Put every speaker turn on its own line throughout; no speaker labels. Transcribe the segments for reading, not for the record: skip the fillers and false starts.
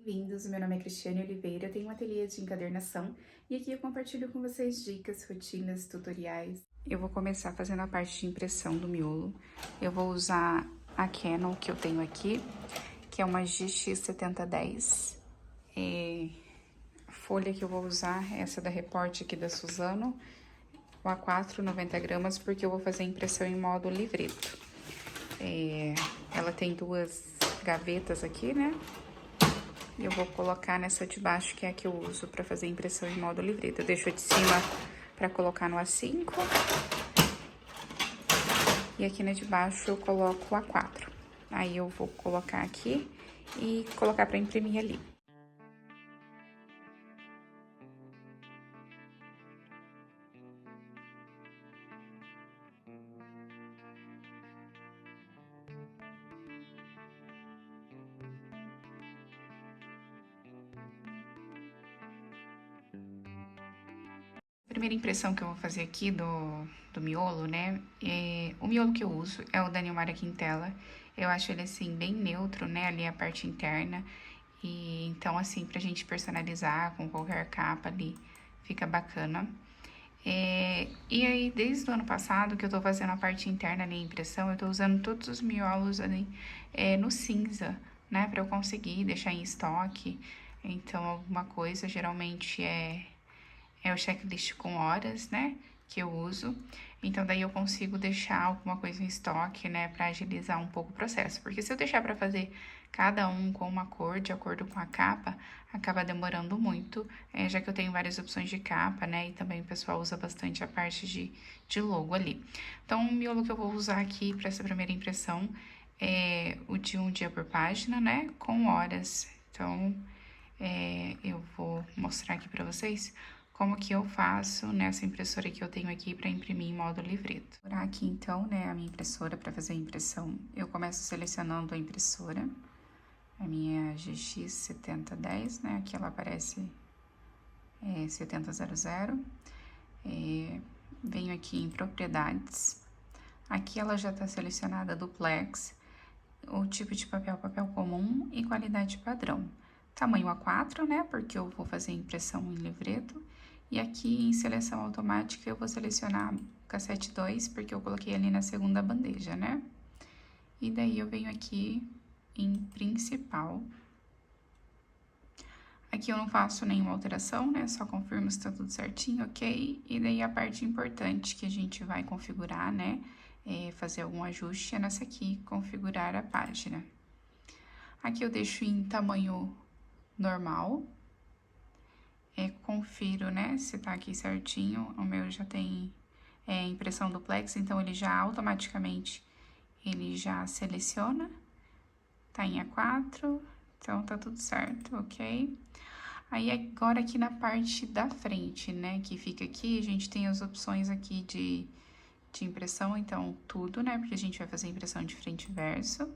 Bem-vindos, meu nome é Cristiane Oliveira, eu tenho um ateliê de encadernação e aqui eu compartilho com vocês dicas, rotinas, tutoriais. Eu vou começar fazendo a parte de impressão do miolo. Eu vou usar a Canon que eu tenho aqui, que é uma GX7010. A folha que eu vou usar é essa da Report aqui da Suzano, o A4, 90 gramas, porque eu vou fazer impressão em modo livreto. Ela tem duas gavetas aqui, né? E eu vou colocar nessa de baixo, que é a que eu uso para fazer impressão em modo livreto. Eu deixo a de cima para colocar no A5. E aqui na de baixo eu coloco o A4. Aí eu vou colocar aqui e colocar para imprimir ali. A primeira impressão que eu vou fazer aqui do miolo, né? O miolo que eu uso é o da Nilmara Quintela. Eu acho ele, assim, bem neutro, né? Ali a parte interna. E então, assim, pra gente personalizar com qualquer capa ali, fica bacana. E aí, desde o ano passado que eu tô fazendo a parte interna ali, a impressão, eu tô usando todos os miolos ali no cinza, né? Pra eu conseguir deixar em estoque. Então, alguma coisa, geralmente é o checklist com horas, né, que eu uso. Então, daí eu consigo deixar alguma coisa em estoque, né, pra agilizar um pouco o processo. Porque se eu deixar pra fazer cada um com uma cor, de acordo com a capa, acaba demorando muito, já que eu tenho várias opções de capa, né, e também o pessoal usa bastante a parte de logo ali. Então, o miolo que eu vou usar aqui pra essa primeira impressão é o de um dia por página, né, com horas. Então, eu vou mostrar aqui pra vocês como que eu faço nessa impressora que eu tenho aqui para imprimir em modo livreto. Por aqui, então, né, a minha impressora para fazer a impressão, eu começo selecionando a impressora, a minha GX7010, né, aqui ela aparece 7000, venho aqui em propriedades, aqui ela já está selecionada duplex, o tipo de papel, papel comum e qualidade padrão. Tamanho A4, né, porque eu vou fazer impressão em livreto. E aqui em seleção automática eu vou selecionar cassete 2, porque eu coloquei ali na segunda bandeja, né? E daí eu venho aqui em principal. Aqui eu não faço nenhuma alteração, né? Só confirmo se tá tudo certinho, ok? E daí a parte importante que a gente vai configurar, né? Fazer algum ajuste é nessa aqui, configurar a página. Aqui eu deixo em tamanho normal. Confiro, né, se tá aqui certinho. O meu já tem impressão duplex, então ele já automaticamente, ele já seleciona. Tá em A4, então tá tudo certo, ok? Aí, agora aqui na parte da frente, né, que fica aqui, a gente tem as opções aqui de impressão, então, tudo, né, porque a gente vai fazer impressão de frente e verso.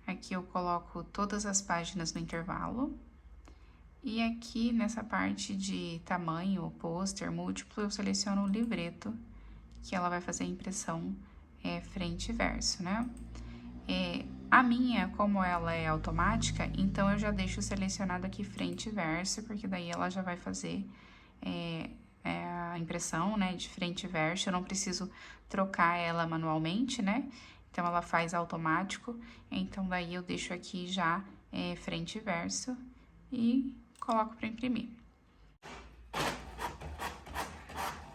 Aqui eu coloco todas as páginas no intervalo. E aqui, nessa parte de tamanho, pôster, múltiplo, eu seleciono o livreto, que ela vai fazer a impressão frente e verso, né? A minha, como ela é automática, então eu já deixo selecionado aqui frente e verso, porque daí ela já vai fazer a impressão, né, de frente e verso. Eu não preciso trocar ela manualmente, né? Então, ela faz automático. Então, daí eu deixo aqui já frente e verso e coloco para imprimir.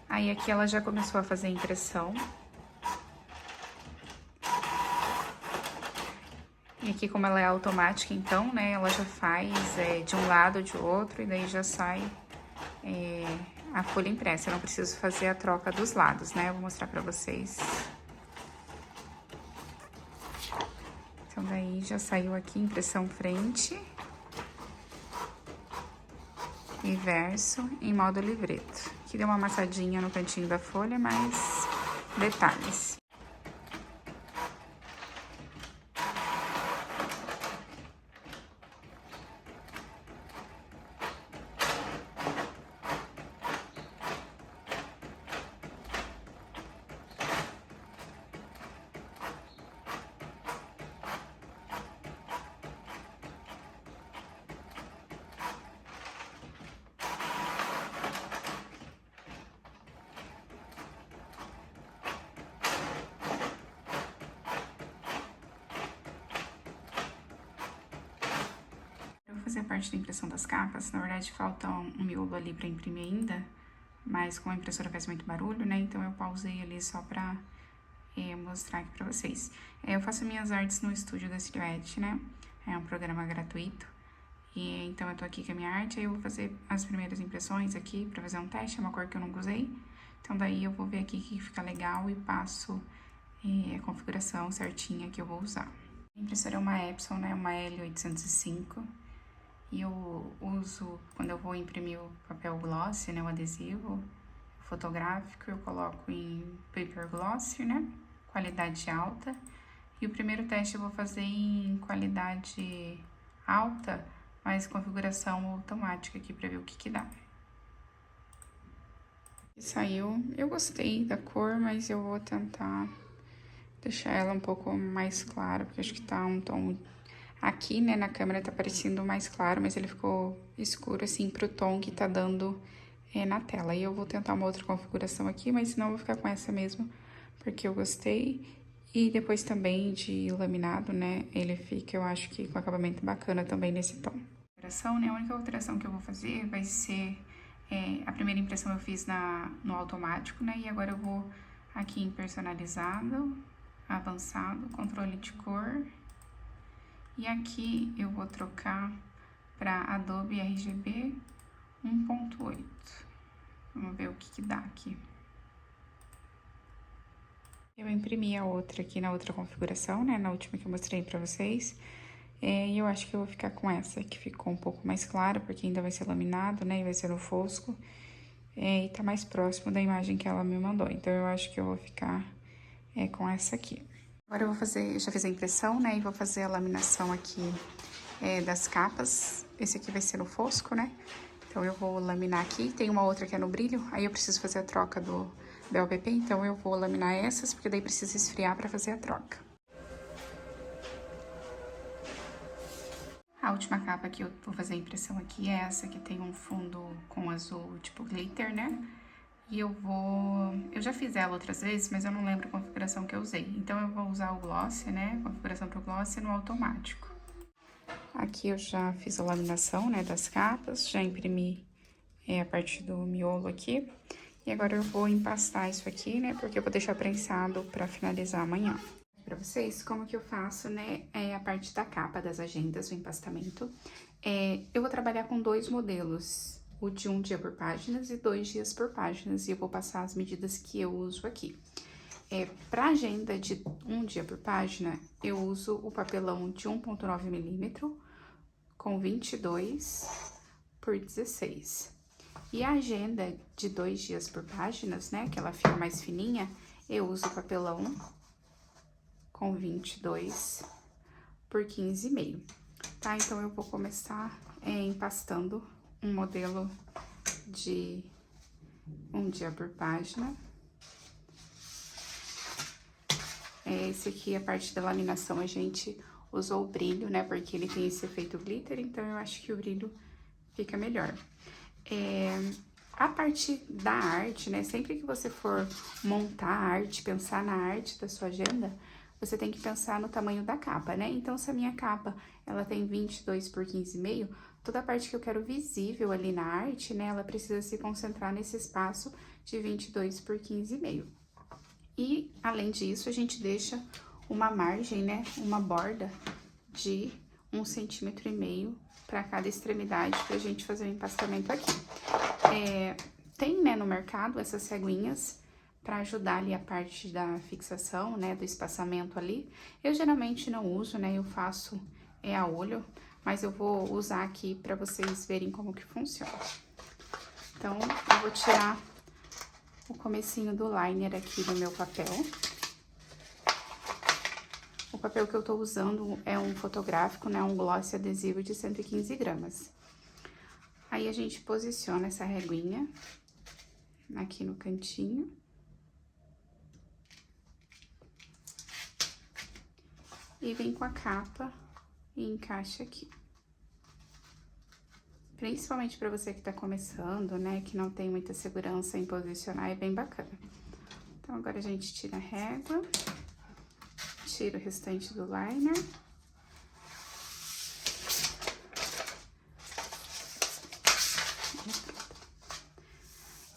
Aí, aqui ela já começou a fazer a impressão. E aqui, como ela é automática, então, né, ela já faz de um lado ou de outro, e daí já sai a folha impressa. Eu não preciso fazer a troca dos lados, né? Eu vou mostrar pra vocês. Então, daí já saiu aqui impressão frente e verso em modo livreto. Aqui deu uma amassadinha no cantinho da folha, mas detalhes. fazer a parte da impressão das capas. Na verdade, falta um miolo ali pra imprimir ainda, mas como a impressora faz muito barulho, né, então eu pausei ali só pra mostrar aqui pra vocês. Eu faço minhas artes no estúdio da Silhouette, né, é um programa gratuito, e então eu tô aqui com a minha arte, aí eu vou fazer as primeiras impressões aqui pra fazer um teste, é uma cor que eu nunca usei, então daí eu vou ver aqui que fica legal e passo a configuração certinha que eu vou usar. A impressora é uma Epson, né, uma L805, e eu uso, quando eu vou imprimir o papel gloss, né, o adesivo fotográfico, eu coloco em paper gloss, né, qualidade alta. E o primeiro teste eu vou fazer em qualidade alta, mas configuração automática aqui pra ver o que dá. Saiu, eu gostei da cor, mas eu vou tentar deixar ela um pouco mais clara, porque acho que tá um tom... Aqui, né, na câmera tá parecendo mais claro, mas ele ficou escuro, assim, pro tom que tá dando na tela. E eu vou tentar uma outra configuração aqui, mas senão eu vou ficar com essa mesmo, porque eu gostei. E depois também de laminado, né, ele fica, eu acho que com acabamento bacana também nesse tom. Alteração, né, a única alteração que eu vou fazer vai ser... a primeira impressão eu fiz no automático, né, e agora eu vou aqui em personalizado, avançado, controle de cor... E aqui eu vou trocar para Adobe RGB 1.8. Vamos ver o que dá aqui. Eu imprimi a outra aqui na outra configuração, né? Na última que eu mostrei pra vocês. E eu acho que eu vou ficar com essa, que ficou um pouco mais clara, porque ainda vai ser laminado, né? E vai ser no fosco. E tá mais próximo da imagem que ela me mandou. Então, eu acho que eu vou ficar com essa aqui. Agora eu vou fazer, já fiz a impressão, né, e vou fazer a laminação aqui das capas. Esse aqui vai ser no fosco, né, então eu vou laminar aqui. Tem uma outra que é no brilho, aí eu preciso fazer a troca do BLPP, então eu vou laminar essas, porque daí precisa esfriar pra fazer a troca. A última capa que eu vou fazer a impressão aqui é essa, que tem um fundo com azul, tipo glitter, né? E eu já fiz ela outras vezes, mas eu não lembro a configuração que eu usei. Então, eu vou usar o gloss, né, configuração pro gloss no automático. Aqui eu já fiz a laminação, né, das capas, já imprimi a parte do miolo aqui. E agora eu vou empastar isso aqui, né, porque eu vou deixar prensado pra finalizar amanhã. Pra vocês, como que eu faço, né, a parte da capa das agendas, o empastamento. Eu vou trabalhar com 2 modelos, o de 1 dia por páginas e 2 dias por páginas, e eu vou passar as medidas que eu uso aqui. Pra agenda de 1 dia por página, eu uso o papelão de 1.9 milímetro com 22 por 16. E a agenda de 2 dias por páginas, né, que ela fica mais fininha, eu uso o papelão com 22 por 15,5. Tá? Então, eu vou começar empastando um modelo de 1 dia por página. Esse aqui, a parte da laminação, a gente usou o brilho, né? Porque ele tem esse efeito glitter, então eu acho que o brilho fica melhor. A parte da arte, né? Sempre que você for montar a arte, pensar na arte da sua agenda, você tem que pensar no tamanho da capa, né? Então, se a minha capa, ela tem 22 por 15,5, toda a parte que eu quero visível ali na arte, né? Ela precisa se concentrar nesse espaço de 22 por 15,5. E, além disso, a gente deixa uma margem, né? Uma borda de 1,5 cm para cada extremidade pra gente fazer o empastamento aqui. Tem, né, no mercado essas ceguinhas para ajudar ali a parte da fixação, né, do espaçamento ali. Eu geralmente não uso, né, eu faço a olho, mas eu vou usar aqui para vocês verem como que funciona. Então, eu vou tirar o comecinho do liner aqui do meu papel. O papel que eu tô usando é um fotográfico, né, um gloss adesivo de 115 gramas. Aí, a gente posiciona essa reguinha aqui no cantinho. E vem com a capa e encaixa aqui. Principalmente para você que tá começando, né, que não tem muita segurança em posicionar, é bem bacana. Então, agora a gente tira a régua, tira o restante do liner.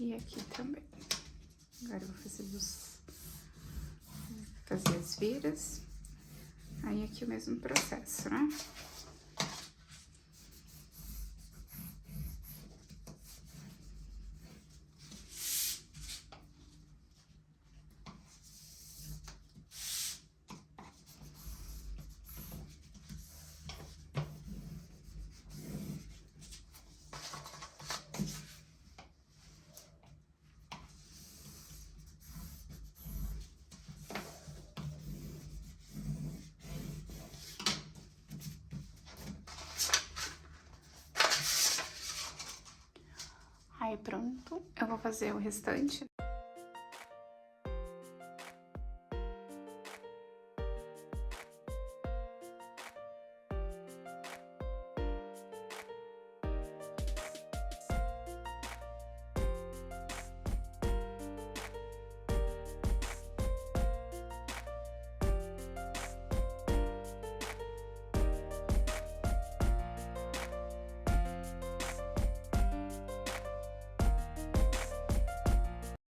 E aqui também. Agora eu vou fazer as viras. Aí aqui o mesmo processo, né? Aí pronto, eu vou fazer o restante.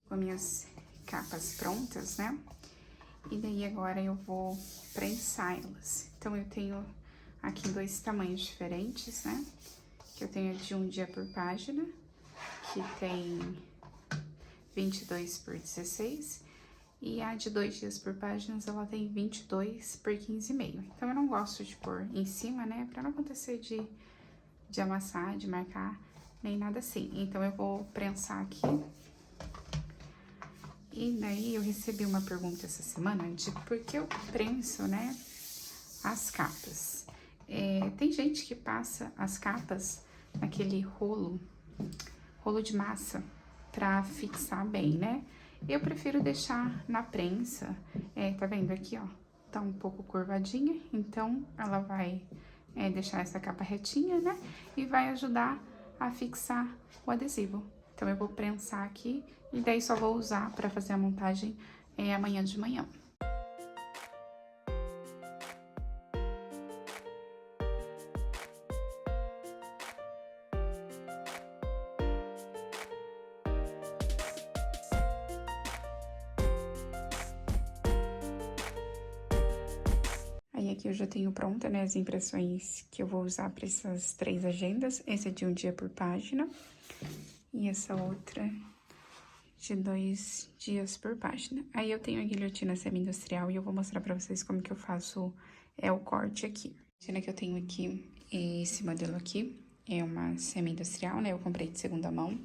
Com minhas capas prontas, né? E daí agora eu vou prensar elas. Então eu tenho aqui 2 tamanhos diferentes, né? Que eu tenho de 1 dia por página, que tem 22 por 16. E a de 2 dias por páginas, ela tem 22 por 15,5. Então eu não gosto de pôr em cima, né? Pra não acontecer de amassar, de marcar, nem nada assim. Então eu vou prensar aqui. E daí eu recebi uma pergunta essa semana de por que eu prenso, né, as capas. Tem gente que passa as capas naquele rolo de massa pra fixar bem, né? Eu prefiro deixar na prensa, tá vendo aqui, ó, tá um pouco curvadinha, então ela vai deixar essa capa retinha, né? E vai ajudar a fixar o adesivo. Então, eu vou prensar aqui e daí só vou usar pra fazer a montagem amanhã de manhã. Aí aqui eu já tenho pronta, né, as impressões que eu vou usar para essas 3 agendas. Esse é de 1 dia por página e essa outra de 2 dias por página. Aí eu tenho a guilhotina semi-industrial e eu vou mostrar pra vocês como que eu faço o corte aqui. A guilhotina que eu tenho aqui, esse modelo aqui, é uma semi-industrial, né? Eu comprei de segunda mão,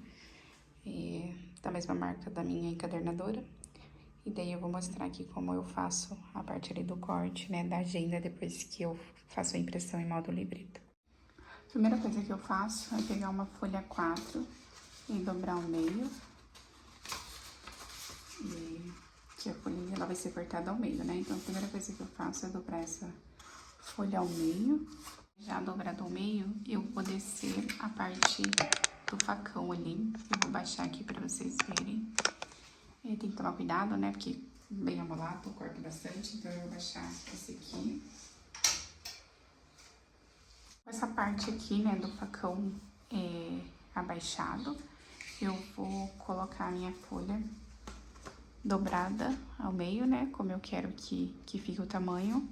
da mesma marca da minha encadernadora. E daí eu vou mostrar aqui como eu faço a parte ali do corte, né, da agenda, depois que eu faço a impressão em modo libreta. A primeira coisa que eu faço é pegar uma folha 4 e dobrar ao meio. E que a folhinha ela vai ser cortada ao meio, né? Então, a primeira coisa que eu faço é dobrar essa folha ao meio. Já dobrado ao meio, eu vou descer a parte do facão ali. Eu vou baixar aqui pra vocês verem. Tem que tomar cuidado, né? Porque bem amolado, corta bastante. Então, eu vou baixar esse aqui. Essa parte aqui, né, do facão abaixado, eu vou colocar a minha folha dobrada ao meio, né, como eu quero que fique o tamanho,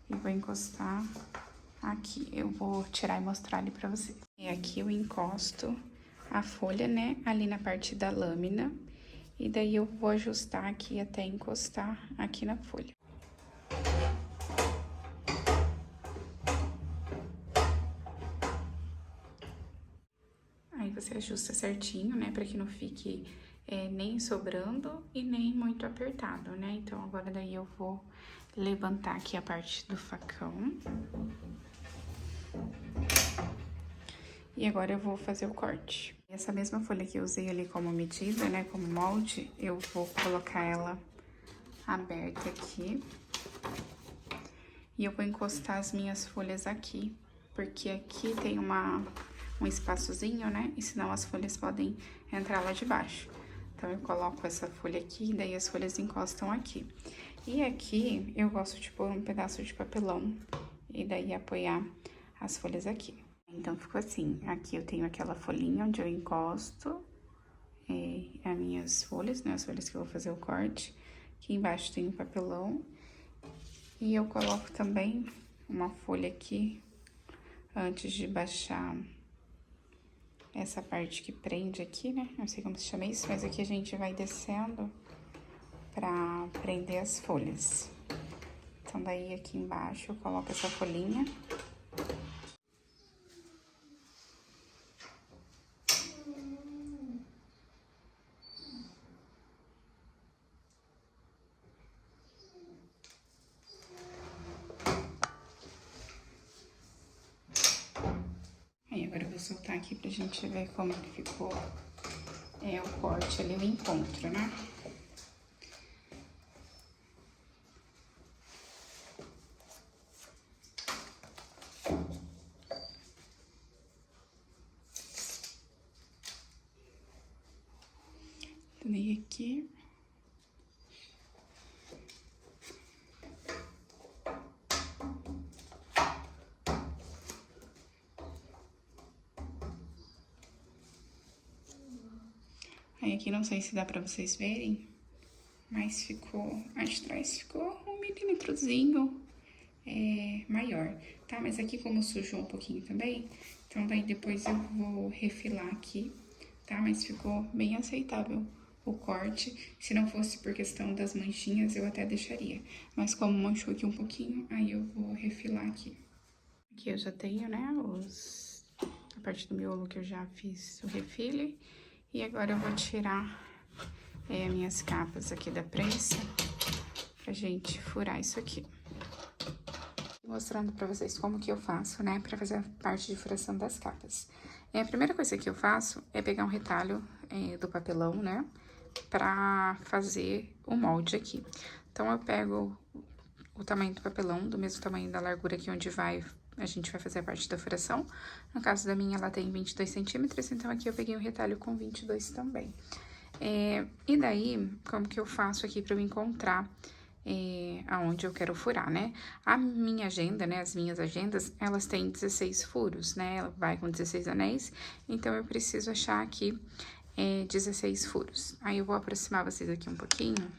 e vou encostar aqui. Eu vou tirar e mostrar ali pra vocês. E aqui eu encosto a folha, né, ali na parte da lâmina, e daí eu vou ajustar aqui até encostar aqui na folha. Aí você ajusta certinho, né, pra que não fique nem sobrando e nem muito apertado, né? Então, agora daí eu vou levantar aqui a parte do facão. E agora eu vou fazer o corte. Essa mesma folha que eu usei ali como medida, né, como molde, eu vou colocar ela aberta aqui. E eu vou encostar as minhas folhas aqui, porque aqui tem um espaçozinho, né? E senão as folhas podem entrar lá de baixo. Então, eu coloco essa folha aqui, e daí as folhas encostam aqui. E aqui, eu gosto de pôr um pedaço de papelão, e daí apoiar as folhas aqui. Então, ficou assim. Aqui eu tenho aquela folhinha onde eu encosto as minhas folhas, né? As folhas que eu vou fazer o corte. Aqui embaixo tem um papelão. E eu coloco também uma folha aqui, antes de baixar essa parte que prende aqui, né? Não sei como se chama isso, mas aqui a gente vai descendo pra prender as folhas. Então, daí aqui embaixo eu coloco essa folhinha. Aí, agora eu vou soltar aqui pra gente ver como que ficou o corte ali, o encontro, né? Dei aqui. Aí aqui não sei se dá pra vocês verem, mas ficou, acho que trás ficou 1 milímetrozinho maior, tá? Mas aqui como sujou um pouquinho também, então daí depois eu vou refilar aqui, tá? Mas ficou bem aceitável o corte. Se não fosse por questão das manchinhas, eu até deixaria. Mas como manchou aqui um pouquinho, aí eu vou refilar aqui. Aqui eu já tenho, né, a parte do miolo que eu já fiz o refile. E agora eu vou tirar as minhas capas aqui da prensa pra gente furar isso aqui. Mostrando pra vocês como que eu faço, né, pra fazer a parte de furação das capas. A primeira coisa que eu faço é pegar um retalho do papelão, né, pra fazer o molde aqui. Então, eu pego o tamanho do papelão, do mesmo tamanho da largura aqui onde a gente vai fazer a parte da furação. No caso da minha, ela tem 22 centímetros, então aqui eu peguei um retalho com 22 também. E daí, como que eu faço aqui pra eu encontrar aonde eu quero furar, né? A minha agenda, né, as minhas agendas, elas têm 16 furos, né? Ela vai com 16 anéis, então eu preciso achar aqui 16 furos. Aí eu vou aproximar vocês aqui um pouquinho.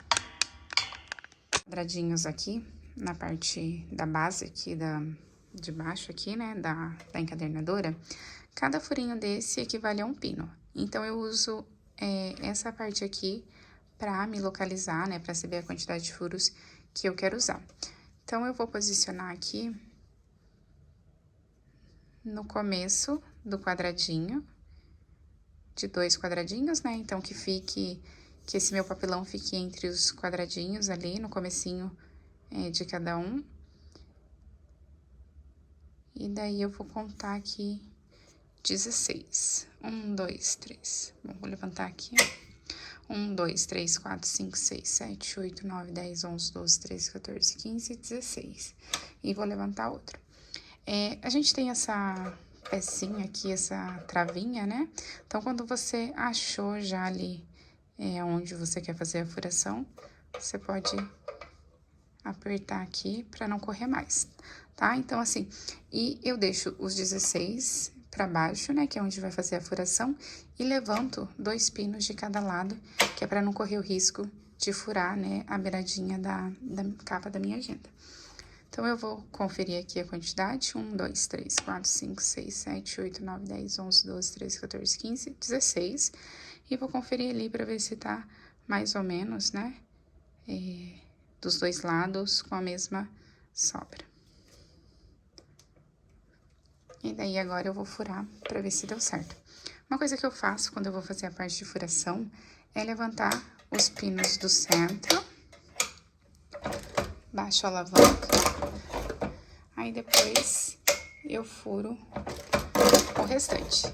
Quadradinhos aqui, na parte da base aqui, de baixo aqui, né, da encadernadora. Cada furinho desse equivale a um pino. Então, eu uso essa parte aqui pra me localizar, né, pra saber a quantidade de furos que eu quero usar. Então, eu vou posicionar aqui no começo do quadradinho, de 2 quadradinhos, né, então que esse meu papelão fique entre os quadradinhos ali, no comecinho de cada um. E daí, eu vou contar aqui 16. 1, 2, 3. Bom, vou levantar aqui, ó. 1, 2, 3, 4, 5, 6, 7, 8, 9, 10, 11, 12, 13, 14, 15, 16. E vou levantar outro. A gente tem essa pecinha aqui, essa travinha, né? Então, quando você achou já ali onde você quer fazer a furação, você pode apertar aqui pra não correr mais, tá? Então, assim, e eu deixo os 16 pra baixo, né, que é onde vai fazer a furação, e levanto 2 pinos de cada lado, que é pra não correr o risco de furar, né, a beiradinha da capa da minha agenda. Então, eu vou conferir aqui a quantidade: 1, 2, 3, 4, 5, 6, 7, 8, 9, 10, 11, 12, 13, 14, 15, 16. E vou conferir ali pra ver se tá mais ou menos, né, dos 2 lados com a mesma sobra. E daí, agora eu vou furar pra ver se deu certo. Uma coisa que eu faço quando eu vou fazer a parte de furação é levantar os pinos do centro, baixo a alavanca, aí depois eu furo o restante.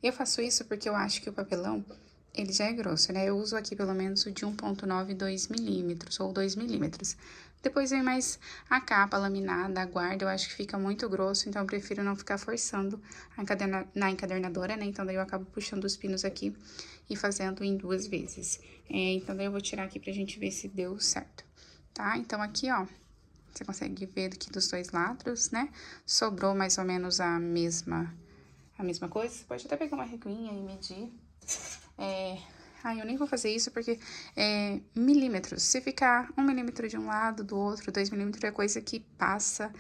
Eu faço isso porque eu acho que o papelão, ele já é grosso, né? Eu uso aqui pelo menos o de 1,9, 2 milímetros ou 2 milímetros. Depois vem mais a capa laminada, a guarda, eu acho que fica muito grosso, então eu prefiro não ficar forçando na encadernadora, né? Então, daí eu acabo puxando os pinos aqui e fazendo em 2 vezes. Então, daí eu vou tirar aqui pra gente ver se deu certo, tá? Então, aqui, ó, você consegue ver aqui dos 2 lados, né? Sobrou mais ou menos a mesma coisa. Você pode até pegar uma reguinha e medir. eu nem vou fazer isso porque é milímetros. Se ficar 1 milímetro de um lado, do outro, 2 milímetros é coisa que passa,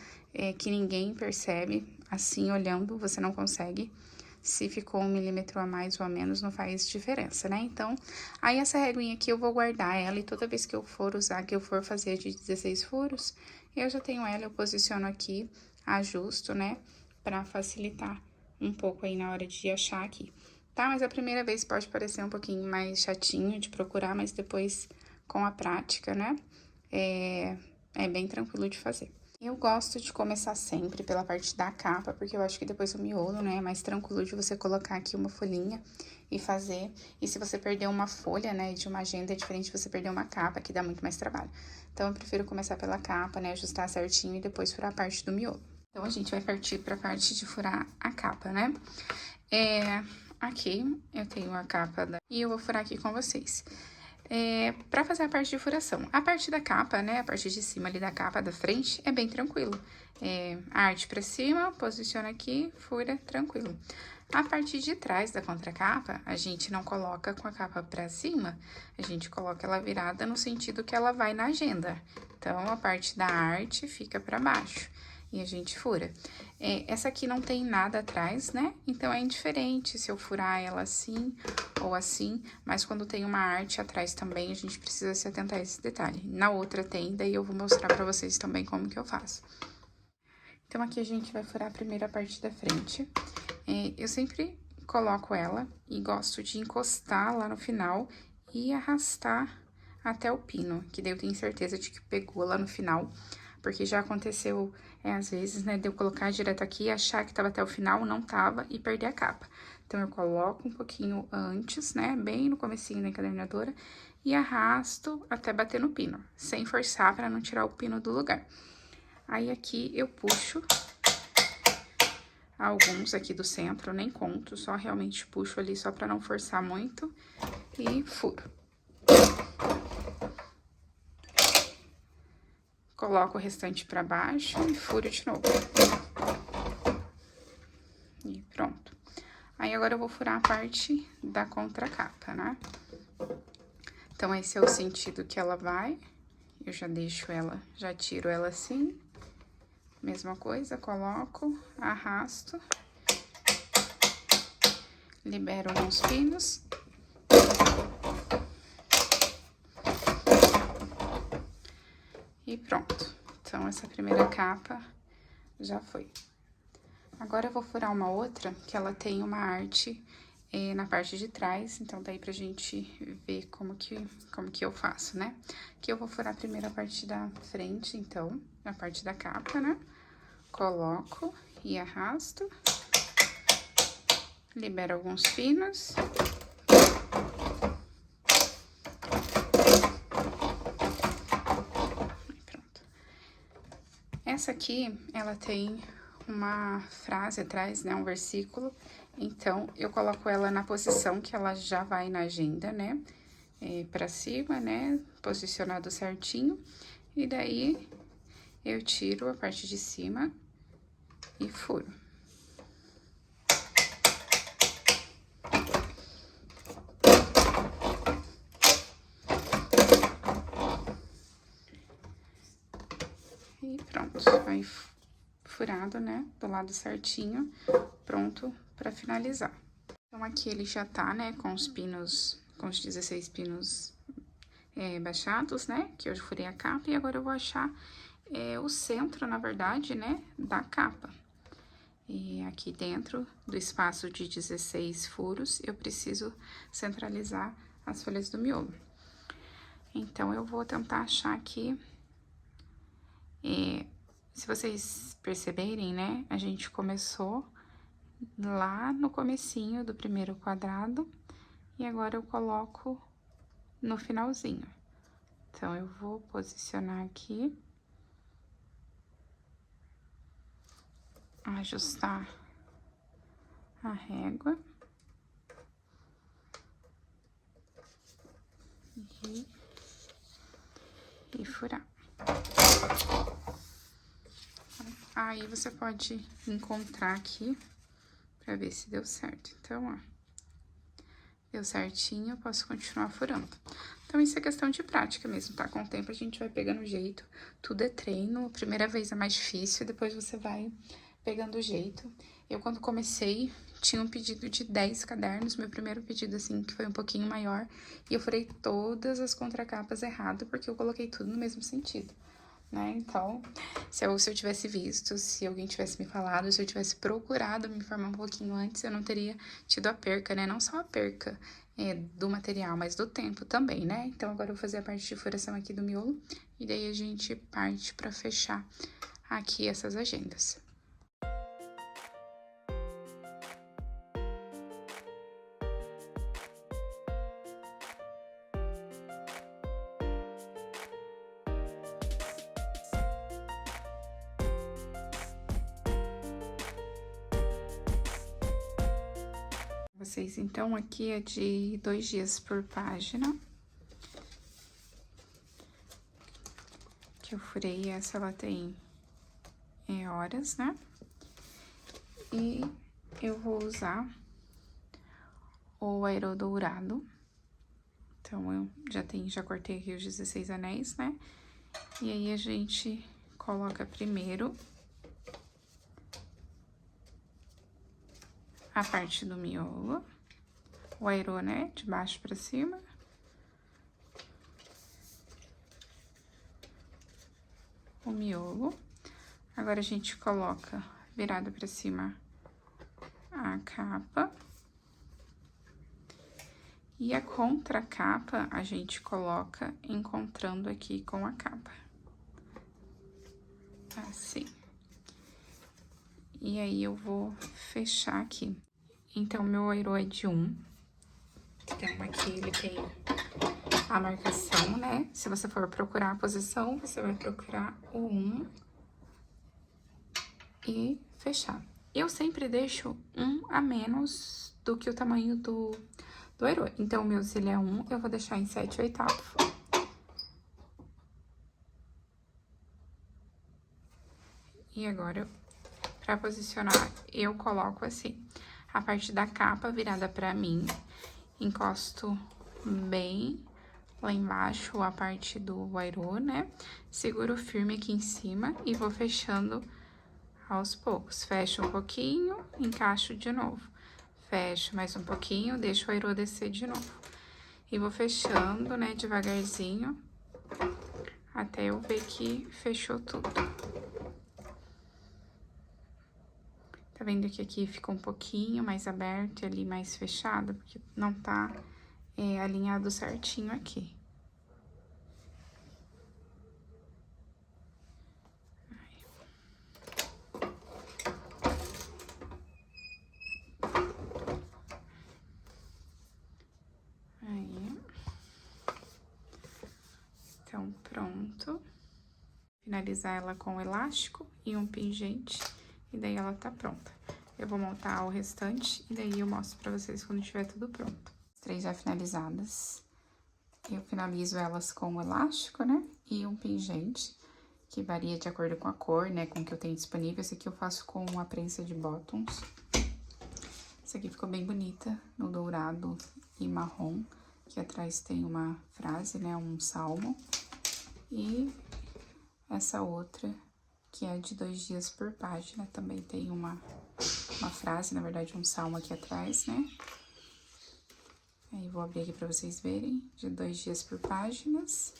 que ninguém percebe. Assim, olhando, você não consegue. Se ficou 1 milímetro a mais ou a menos, não faz diferença, né? Então, aí essa reguinha aqui eu vou guardar ela e toda vez que eu for usar, que eu for fazer de 16 furos, eu já tenho ela, eu posiciono aqui, ajusto, né? Pra facilitar um pouco aí na hora de achar aqui. Tá? Mas a primeira vez pode parecer um pouquinho mais chatinho de procurar, mas depois, com a prática, né? É bem tranquilo de fazer. Eu gosto de começar sempre pela parte da capa, porque eu acho que depois o miolo, né, é mais tranquilo de você colocar aqui uma folhinha e fazer. E se você perder uma folha, né, de uma agenda, é diferente de você perder uma capa, que dá muito mais trabalho. Então, eu prefiro começar pela capa, né, ajustar certinho e depois furar a parte do miolo. Então, a gente vai partir pra parte de furar a capa, né? Aqui eu tenho a capa e eu vou furar aqui com vocês. Pra fazer a parte de furação. A parte da capa, né, a parte de cima ali da capa da frente, é bem tranquilo. A arte pra cima, posiciona aqui, fura, tranquilo. A parte de trás da contracapa, a gente não coloca com a capa pra cima, a gente coloca ela virada no sentido que ela vai na agenda. Então, a parte da arte fica pra baixo e a gente fura. Essa aqui não tem nada atrás, né? Então, é indiferente se eu furar ela assim ou assim, mas quando tem uma arte atrás também, a gente precisa se atentar a esse detalhe. Na outra tem, daí eu vou mostrar pra vocês também como que eu faço. Então, aqui a gente vai furar a primeira parte da frente. Eu sempre coloco ela e gosto de encostar lá no final e arrastar até o pino, que daí eu tenho certeza de que pegou lá no final. Porque já aconteceu, às vezes, né, de eu colocar direto aqui, achar que tava até o final, não tava, e perder a capa. Então, eu coloco um pouquinho antes, né, bem no comecinho da encadernadora, e arrasto até bater no pino, sem forçar pra não tirar o pino do lugar. Aí, aqui, eu puxo alguns aqui do centro, eu nem conto, só realmente puxo ali, só pra não forçar muito, e furo. Coloco o restante pra baixo e furo de novo. E pronto. Aí, agora eu vou furar a parte da contracapa, né? Então, esse é o sentido que ela vai. Eu já deixo ela, já tiro ela assim. Mesma coisa, coloco, arrasto. Libero alguns pinos. E pronto. Então, essa primeira capa já foi. Agora, eu vou furar uma outra, que ela tem uma arte na parte de trás, então, daí pra gente ver como que eu faço, né? Aqui eu vou furar primeiro a parte da frente, então, a parte da capa, né? Coloco e arrasto. Libero alguns pinos. Essa aqui, ela tem uma frase atrás, né, um versículo, então, eu coloco ela na posição que ela já vai na agenda, né, pra cima, né, posicionado certinho, e daí, eu tiro a parte de cima e furo. E pronto, aí furado, né, do lado certinho, pronto pra finalizar. Então, aqui ele já tá, né, com os pinos, com os 16 pinos baixados, né, que eu furei a capa, e agora eu vou achar o centro, na verdade, né, da capa. E aqui dentro do espaço de 16 furos, eu preciso centralizar as folhas do miolo. Então, eu vou tentar achar aqui. Se vocês perceberem, né, a gente começou lá no comecinho do primeiro quadrado, e agora eu coloco no finalzinho. Então, eu vou posicionar aqui, ajustar a régua. E furar. Aí, você pode encontrar aqui pra ver se deu certo. Então, ó, Deu certinho, eu posso continuar furando. Então, isso é questão de prática mesmo, tá? Com o tempo a gente vai pegando o jeito, tudo é treino, a primeira vez é mais difícil, depois você vai pegando o jeito. Eu, quando comecei, tinha um pedido de 10 cadernos, meu primeiro pedido, assim, que foi um pouquinho maior, e eu furei todas as contracapas errado, porque eu coloquei tudo no mesmo sentido, né? Então, se eu tivesse visto, se alguém tivesse me falado, se eu tivesse procurado me informar um pouquinho antes, eu não teria tido a perca, né? Não só a perca do material, mas do tempo também, né? Então, agora eu vou fazer a parte de furação aqui do miolo, e daí a gente parte pra fechar aqui essas agendas. Vocês, então, aqui é de 2 dias por página. Que eu furei, essa ela tem horas, né? E eu vou usar o aerô dourado. Então, eu já cortei aqui os 16 anéis, né? E aí, a gente coloca primeiro a parte do miolo, o aerô, né, de baixo pra cima. O miolo. Agora, a gente coloca virada pra cima a capa. E a contracapa, a gente coloca encontrando aqui com a capa. Assim. E aí, eu vou fechar aqui. Então, meu aerô é de 1. Então, aqui ele tem a marcação, né? Se você for procurar a posição, você vai procurar o 1 e fechar. Eu sempre deixo 1 a menos do que o tamanho do aerô. Então, o meu, se ele é 1, eu vou deixar em 7/8. E agora, pra posicionar, eu coloco assim, a parte da capa virada pra mim, encosto bem lá embaixo a parte do aerô, né? Seguro firme aqui em cima e vou fechando aos poucos. Fecho um pouquinho, encaixo de novo. Fecho mais um pouquinho, deixo o aerô descer de novo. E vou fechando, né, devagarzinho, até eu ver que fechou tudo. Tá vendo que aqui ficou um pouquinho mais aberto e ali mais fechado? Porque não tá alinhado certinho aqui. Aí. Então, pronto. Finalizar ela com elástico e um pingente, e daí ela tá pronta. Eu vou montar o restante, e daí eu mostro pra vocês quando tiver tudo pronto. As 3 já finalizadas. Eu finalizo elas com o elástico, né? E um pingente, que varia de acordo com a cor, né? Com o que eu tenho disponível. Esse aqui eu faço com a prensa de bottoms. Essa aqui ficou bem bonita, no dourado e marrom. Aqui atrás tem uma frase, né? Um salmo. E essa outra, que é de 2 dias por página, também tem uma frase, na verdade, um salmo aqui atrás, né? Aí, vou abrir aqui pra vocês verem, de 2 dias por páginas.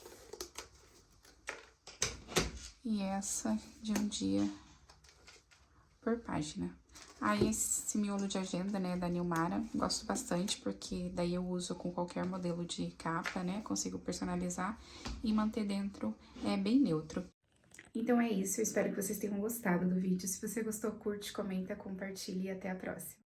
E essa de 1 dia por página. Aí, esse miolo de agenda, né, da Nilmara, gosto bastante, porque daí eu uso com qualquer modelo de capa, né? Consigo personalizar e manter dentro, bem neutro. Então é isso, eu espero que vocês tenham gostado do vídeo. Se você gostou, curte, comenta, compartilhe e até a próxima.